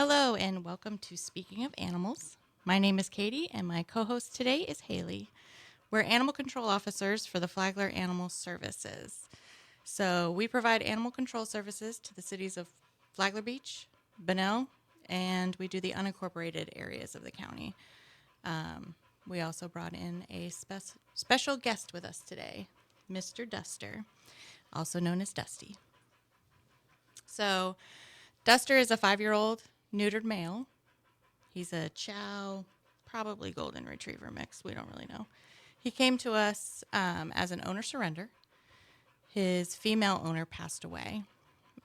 Hello, and welcome to Speaking of Animals. My name is Katie, and my co host today is Haley. We're animal control officers for the Flagler Animal Services. So, we provide animal control services to the cities of Flagler Beach, Bunnell, and we do the unincorporated areas of the county. We also brought in a special guest with us today, Mr. Duster, also known as Dusty. So, Duster is a 5-year-old neutered male. He's a chow, probably golden retriever mix. We don't really know. He came to us as an owner surrender. His female owner passed away,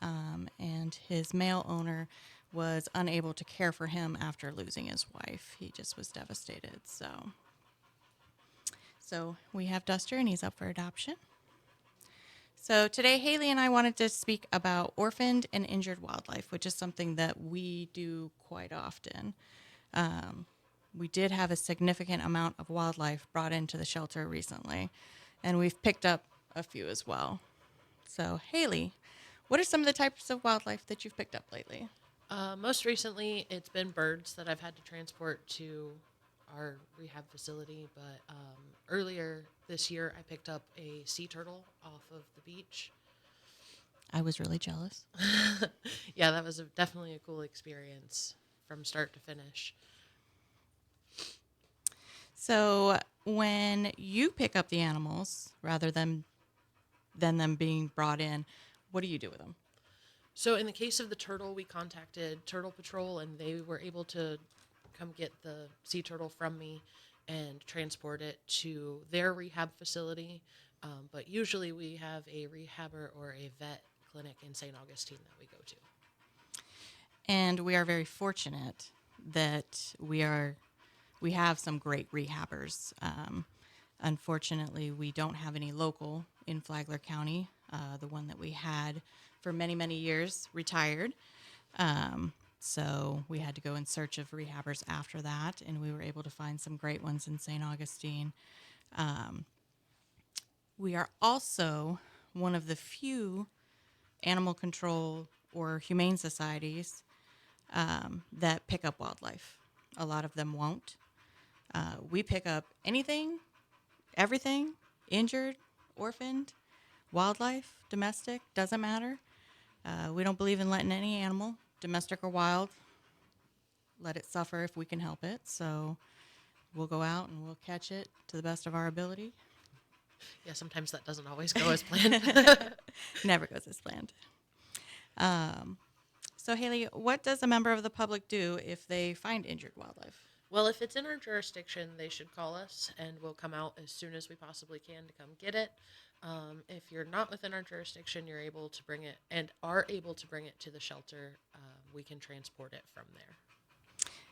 and his male owner was unable to care for him after losing his wife. He just was devastated. So we have Duster, and he's up for adoption. So today, Haley and I wanted to speak about orphaned and injured wildlife, which is something that we do quite often. We did have a significant amount of wildlife brought into the shelter recently, and we've picked up a few as well. So, Haley, what are some of the types of wildlife that you've picked up lately? Most recently, it's been birds that I've had to transport to our rehab facility. But earlier this year, I picked up a sea turtle off of the beach. I was really jealous. Yeah, that was definitely a cool experience from start to finish. So, when you pick up the animals rather than them being brought in, what do you do with them? So, in the case of the turtle, we contacted Turtle Patrol, and they were able to come get the sea turtle from me and transport it to their rehab facility. But usually, we have a rehabber or a vet clinic in St. Augustine that we go to. And we are very fortunate that we have some great rehabbers. Unfortunately, we don't have any local in Flagler County. The one that we had for many, many years retired. So we had to go in search of rehabbers after that, and we were able to find some great ones in St. Augustine. We are also one of the few animal control or humane societies that pick up wildlife. A lot of them won't. We pick up anything, everything, injured, orphaned, wildlife, domestic, doesn't matter. We don't believe in letting any animal, domestic or wild, let it suffer if we can help it. So we'll go out and we'll catch it to the best of our ability. Yeah, sometimes that doesn't always go as planned. Never goes as planned. So, Haley, what does a member of the public do if they find injured wildlife? Well, if it's in our jurisdiction, they should call us and we'll come out as soon as we possibly can to come get it. If you're not within our jurisdiction, you're able to bring it and are able to bring it to the shelter. We can transport it from there.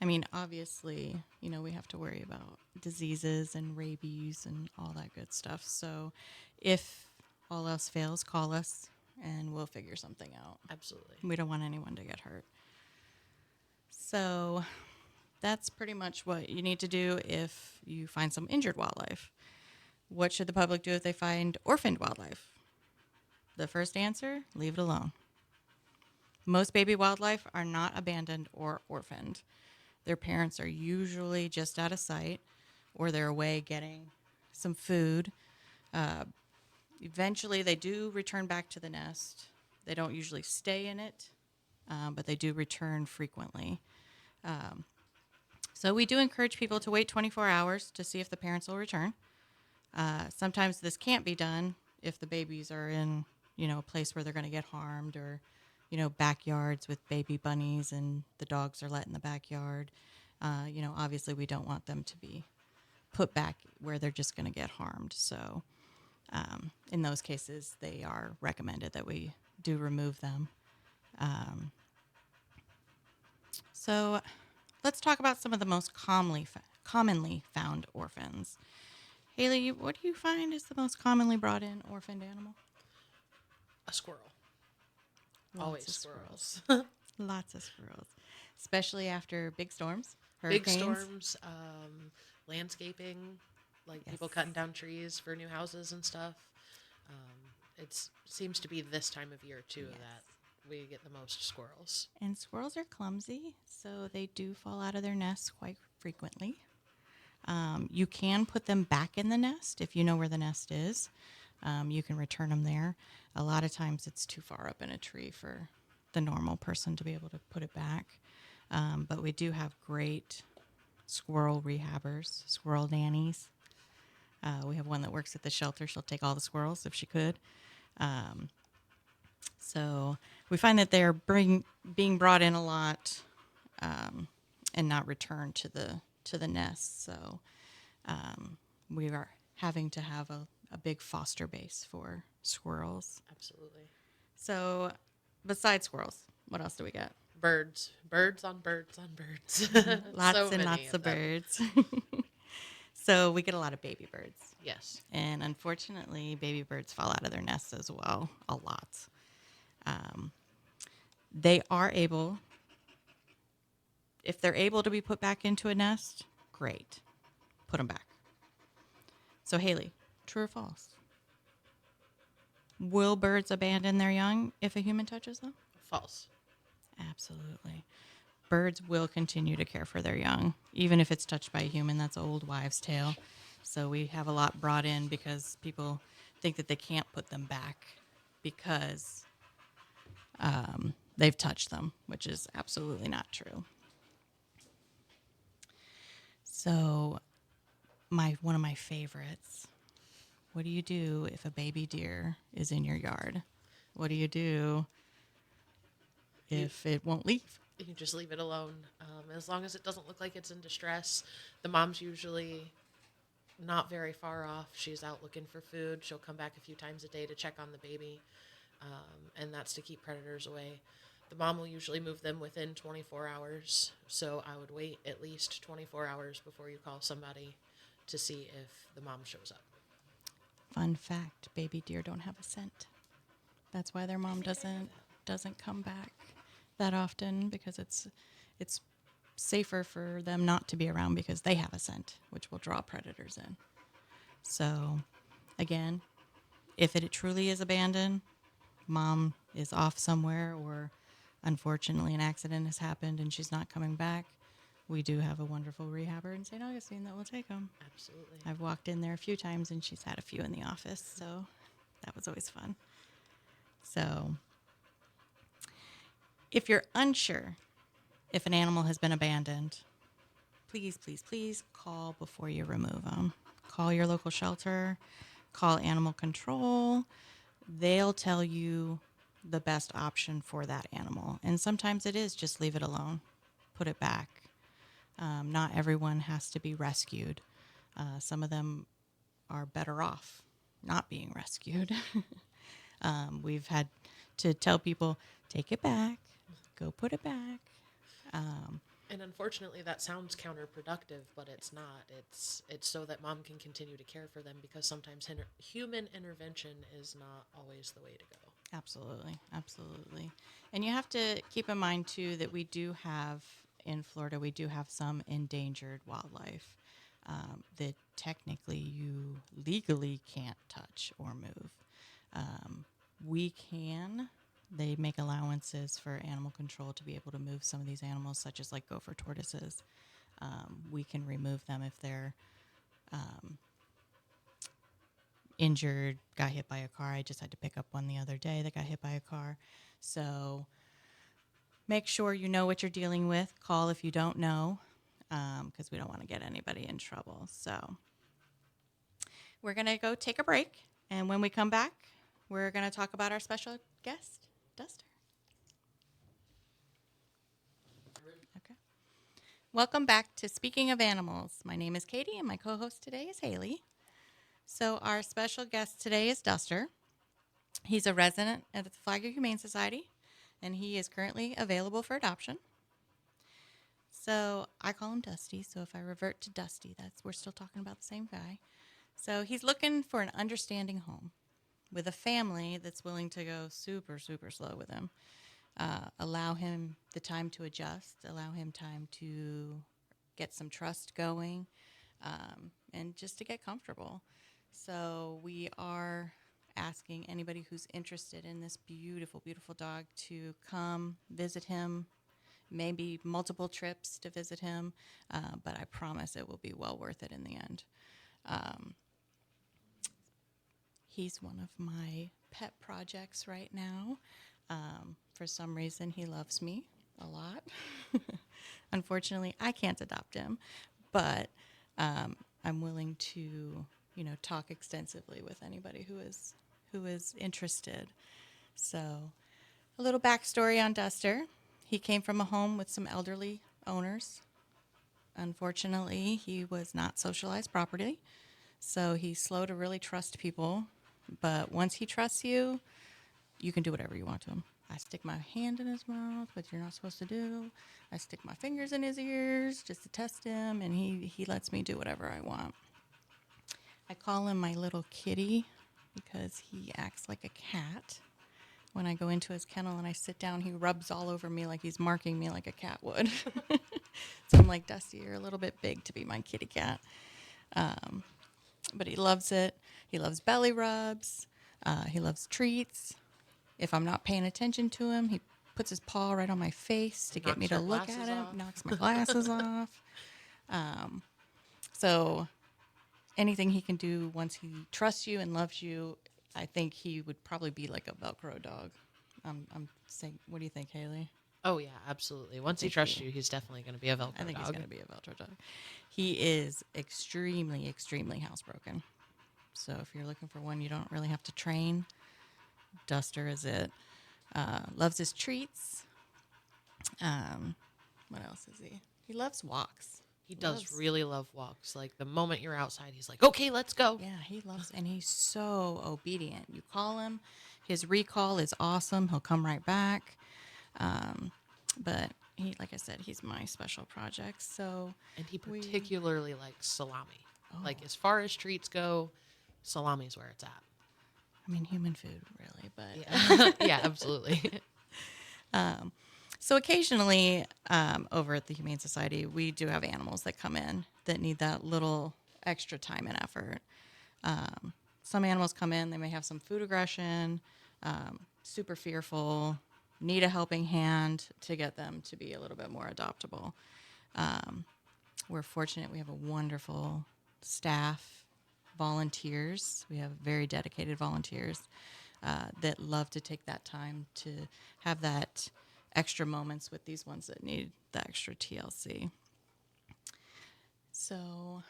I mean, obviously, we have to worry about diseases and rabies and all that good stuff. So, if all else fails, call us and we'll figure something out. Absolutely. We don't want anyone to get hurt. So, that's pretty much what you need to do if you find some injured wildlife. What should the public do if they find orphaned wildlife? The first answer, leave it alone. Most baby wildlife are not abandoned or orphaned. Their parents are usually just out of sight or they're away getting some food. Eventually, they do return back to the nest. They don't usually stay in it, but they do return frequently. So we do encourage people to wait 24 hours to see if the parents will return. Sometimes this can't be done if the babies are in, a place where they're going to get harmed or, backyards with baby bunnies and the dogs are let in the backyard. Obviously we don't want them to be put back where they're just going to get harmed. So in those cases, they are recommended that we do remove them. So let's talk about some of the most commonly found orphans. Haley, what do you find is the most commonly brought in orphaned animal? A squirrel. Lots Always of squirrels. Lots of squirrels, especially after big storms, Big hurricanes. storms, landscaping, like Yes. people cutting down trees for new houses and stuff. It seems to be this time of year too Yes. that we get the most squirrels. And squirrels are clumsy, so they do fall out of their nests quite frequently. You can put them back in the nest if you know where the nest is. You can return them there. A lot of times it's too far up in a tree for the normal person to be able to put it back. But we do have great squirrel rehabbers, squirrel nannies. We have one that works at the shelter. She'll take all the squirrels if she could. So we find that they're being brought in a lot and not returned to the nest. So we are having to have a big foster base for squirrels. Absolutely. So besides squirrels, what else do we got? Birds. Birds on birds on birds. Lots So and many lots of them. birds. So we get a lot of baby birds. Yes. And unfortunately, baby birds fall out of their nests as well, a lot. They are able, if they're able to be put back into a nest, great. Put them back. So, Haley, true or false? Will birds abandon their young if a human touches them? False. Absolutely. Birds will continue to care for their young, even if it's touched by a human. That's old wives' tale. So we have a lot brought in because people think that they can't put them back because they've touched them, which is absolutely not true. So one of my favorites. What do you do if a baby deer is in your yard? What do you do if it won't leave? You just leave it alone. As long as it doesn't look like it's in distress, the mom's usually not very far off. She's out looking for food. She'll come back a few times a day to check on the baby, and that's to keep predators away. The mom will usually move them within 24 hours, so I would wait at least 24 hours before you call somebody to see if the mom shows up. Fun fact, baby deer don't have a scent. That's why their mom doesn't come back that often, because it's safer for them not to be around because they have a scent, which will draw predators in. So, again, if it truly is abandoned, mom is off somewhere, or unfortunately an accident has happened and she's not coming back, we do have a wonderful rehabber in St. Augustine that will take them. Absolutely. I've walked in there a few times and she's had a few in the office, so that was always fun. So, if you're unsure if an animal has been abandoned, please, please, please call before you remove them. Call your local shelter, call animal control. They'll tell you the best option for that animal. And sometimes it is just leave it alone, put it back. Not everyone has to be rescued. Some of them are better off not being rescued. We've had to tell people, take it back, go put it back. And unfortunately, that sounds counterproductive, but it's not. It's so that mom can continue to care for them, because sometimes human intervention is not always the way to go. Absolutely, absolutely. And you have to keep in mind, too, that we do have, in Florida, we do have some endangered wildlife that technically you legally can't touch or move. We can. They make allowances for animal control to be able to move some of these animals, such as like gopher tortoises. We can remove them if they're injured, got hit by a car. I just had to pick up one the other day that got hit by a car. So make sure you know what you're dealing with. Call if you don't know, because we don't want to get anybody in trouble. So we're going to go take a break. And when we come back, we're going to talk about our special guest, Duster. Okay. Welcome back to Speaking of Animals. My name is Katie, and my co-host today is Haley. So our special guest today is Duster. He's a resident at the Flagler Humane Society, and he is currently available for adoption. So I call him Dusty, so if I revert to Dusty, we're still talking about the same guy. So he's looking for an understanding home with a family that's willing to go super, super slow with him. Allow him the time to adjust, allow him time to get some trust going, and just to get comfortable. So we are asking anybody who's interested in this beautiful, beautiful dog to come visit him, maybe multiple trips to visit him, but I promise it will be well worth it in the end. He's one of my pet projects right now. For some reason, he loves me a lot. Unfortunately, I can't adopt him, but I'm willing to, talk extensively with anybody who is interested. So, a little backstory on Duster. He came from a home with some elderly owners. Unfortunately, he was not socialized properly, so he's slow to really trust people. But once he trusts you, you can do whatever you want to him. I stick my hand in his mouth, which you're not supposed to do. I stick my fingers in his ears just to test him, and he lets me do whatever I want. I call him my little kitty because he acts like a cat. When I go into his kennel and I sit down, he rubs all over me like he's marking me like a cat would. So I'm like, Dusty, you're a little bit big to be my kitty cat. But he loves it. He loves belly rubs. He loves treats. If I'm not paying attention to him, he puts his paw right on my face to get me to look at him. Knocks my glasses off. So anything he can do once he trusts you and loves you, I think he would probably be like a Velcro dog. I'm saying, what do you think, Haley? Oh yeah, absolutely. Once he trusts you, he's definitely going to be a Velcro I think dog. he's going to be a Velcro dog. He is extremely, extremely housebroken. So if you're looking for one you don't really have to train, Duster is it. Loves his treats. What else is he? He loves walks. He does really love walks. Like the moment you're outside, he's like, okay, let's go. Yeah, he loves, and he's so obedient. You call him, his recall is awesome. He'll come right back. But he, like I said, he's my special project. So, and he particularly likes salami. Like as far as treats go, salami's where it's at. I mean, human food, really, but yeah, yeah, absolutely. So occasionally, over at the Humane Society, we do have animals that come in that need that little extra time and effort. Some animals come in, they may have some food aggression, super fearful, need a helping hand to get them to be a little bit more adoptable. We're fortunate we have a wonderful staff, volunteers. We have very dedicated volunteers that love to take that time to have that extra moments with these ones that need the extra TLC. So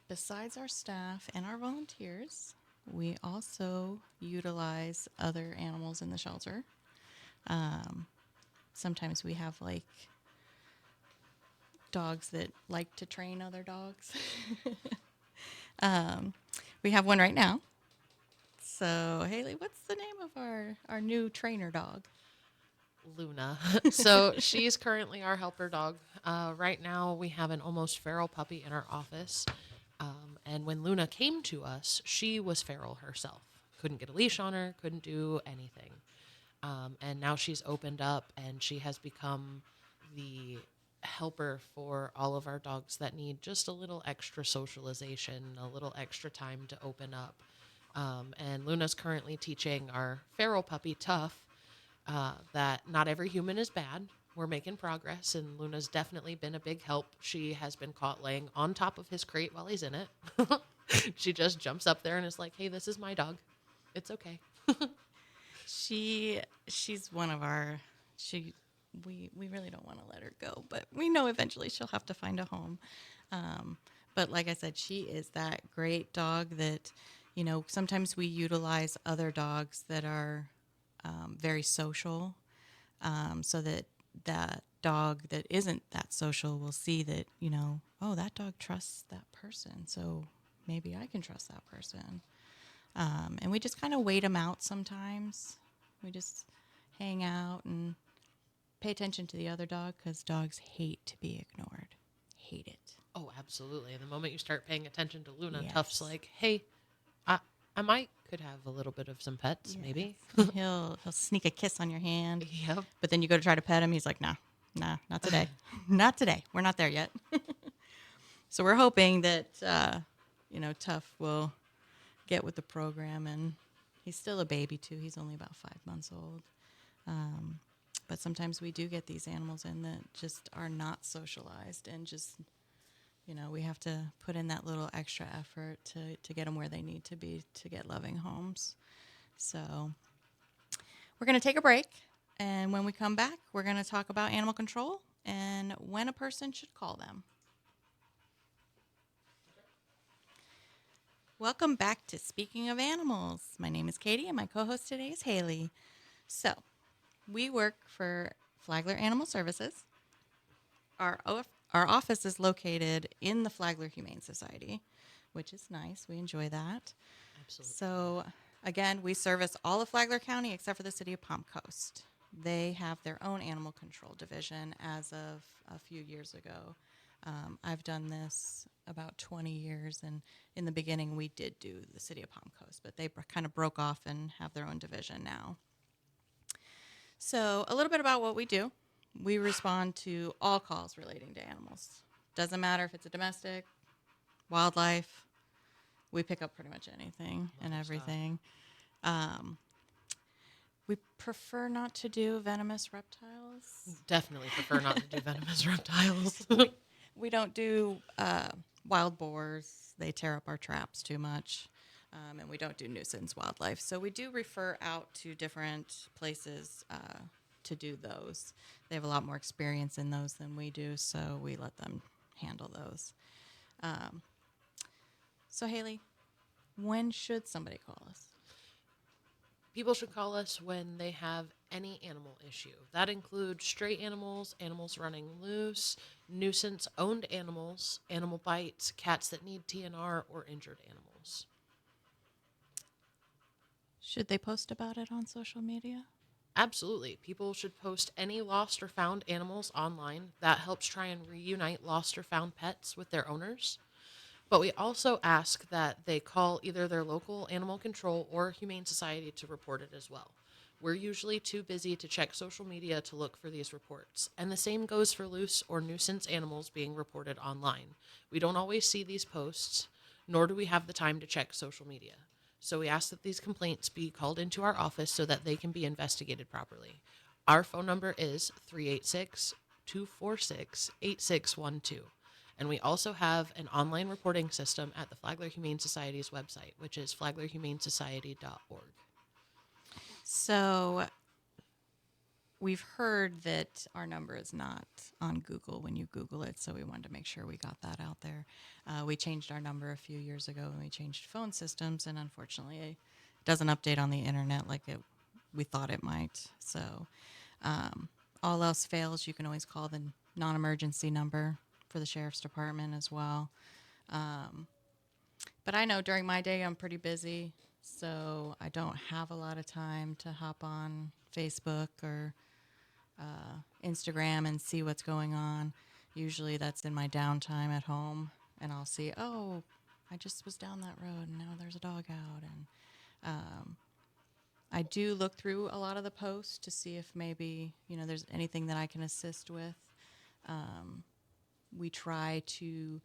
besides our staff and our volunteers, we also utilize other animals in the shelter. Sometimes we have like dogs that like to train other dogs. We have one right now. So Haley, what's the name of our new trainer dog? Luna. So she's currently our helper dog. Right now we have an almost feral puppy in our office. And when Luna came to us, she was feral herself. Couldn't get a leash on her, couldn't do anything. And now she's opened up and she has become the helper for all of our dogs that need just a little extra socialization, a little extra time to open up. And Luna's currently teaching our feral puppy, Tough, that not every human is bad. We're making progress, and Luna's definitely been a big help. She has been caught laying on top of his crate while he's in it. She just jumps up there and is like, hey, this is my dog. It's okay. She's one of our, we really don't want to let her go, but we know eventually she'll have to find a home. But like I said, she is that great dog that, sometimes we utilize other dogs that are very social, so that dog that isn't that social will see that, oh, that dog trusts that person, so maybe I can trust that person. And we just kind of wait them out sometimes. We just hang out and pay attention to the other dog because dogs hate to be ignored. Hate it. Oh, absolutely. And the moment you start paying attention to Luna, Yes. Tough's like, hey, I might could have a little bit of some pets, maybe. He'll sneak a kiss on your hand. Yep. But then you go to try to pet him. He's like, nah, not today. Not today. We're not there yet. So we're hoping that, Tough will get with the program and He's still a baby, too. He's only about 5 months old. But sometimes we do get these animals in that just are not socialized and just, we have to put in that little extra effort to get them where they need to be to get loving homes. So we're going to take a break. And when we come back, we're going to talk about animal control and when a person should call them. Welcome back to Speaking of Animals. My name is Katie, and my co-host today is Haley. So, we work for Flagler Animal Services. Our office is located in the Flagler Humane Society, which is nice. We enjoy that. Absolutely. So, again, we service all of Flagler County except for the city of Palm Coast. They have their own animal control division as of a few years ago. I've done this about 20 years, and in the beginning we did do the city of Palm Coast, but they kind of broke off and have their own division now. So a little bit about what we do. We respond to all calls relating to animals. Doesn't matter if it's a domestic, wildlife, we pick up pretty much anything and everything. We prefer not to do venomous reptiles. Definitely prefer not to do venomous reptiles. We don't do wild boars. They tear up our traps too much. And we don't do nuisance wildlife. So we do refer out to different places to do those. They have a lot more experience in those than we do, so we let them handle those. So, Haley, when should somebody call us? People should call us when they have any animal issue. That includes stray animals, animals running loose, nuisance owned animals, animal bites, cats that need TNR, or injured animals. Should they post about it on social media? Absolutely. People should post any lost or found animals online. That helps try and reunite lost or found pets with their owners. But we also ask that they call either their local animal control or humane society to report it as well. We're usually too busy to check social media to look for these reports. And the same goes for loose or nuisance animals being reported online. We don't always see these posts, nor do we have the time to check social media. So we ask that these complaints be called into our office so that they can be investigated properly. Our phone number is 386-246-8612. And we also have an online reporting system at the Flagler Humane Society's website, which is flaglerhumanesociety.org. So we've heard that our number is not on Google when you Google it, so we wanted to make sure we got that out there. We changed our number a few years ago when we changed phone systems, and unfortunately it doesn't update on the internet like we thought it might. So all else fails, you can always call the non-emergency number for the sheriff's department as well. But I know during my day I'm pretty busy, so I don't have a lot of time to hop on Facebook or Instagram and see what's going on. Usually that's in my downtime at home, and I'll see, oh, I just was down that road and now there's a dog out. And I do look through a lot of the posts to see if maybe, there's anything that I can assist with. We try to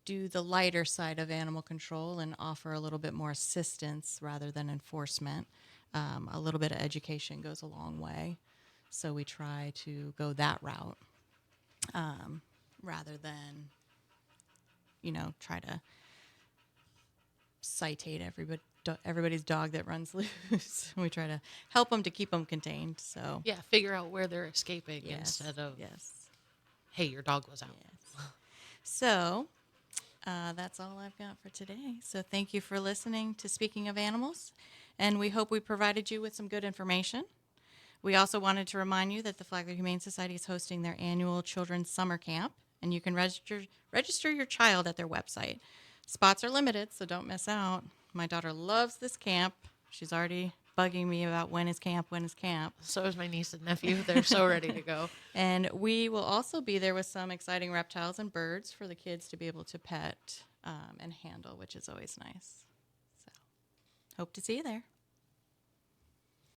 do the lighter side of animal control and offer a little bit more assistance rather than enforcement. A little bit of education goes a long way. So we try to go that route rather than, try to citate everybody's dog that runs loose. We try to help them to keep them contained. So Yeah, figure out where they're escaping yes, instead of, yes. hey, your dog was out. Yes. So that's all I've got for today. So thank you for listening to Speaking of Animals, and we hope we provided you with some good information. We also wanted to remind you that the Flagler Humane Society is hosting their annual Children's Summer Camp, and you can register your child at their website. Spots are limited, so don't miss out. My daughter loves this camp. She's already bugging me about when is camp. So is my niece and nephew. They're so ready to go. And we will also be there with some exciting reptiles and birds for the kids to be able to pet and handle, which is always nice. So hope to see you there.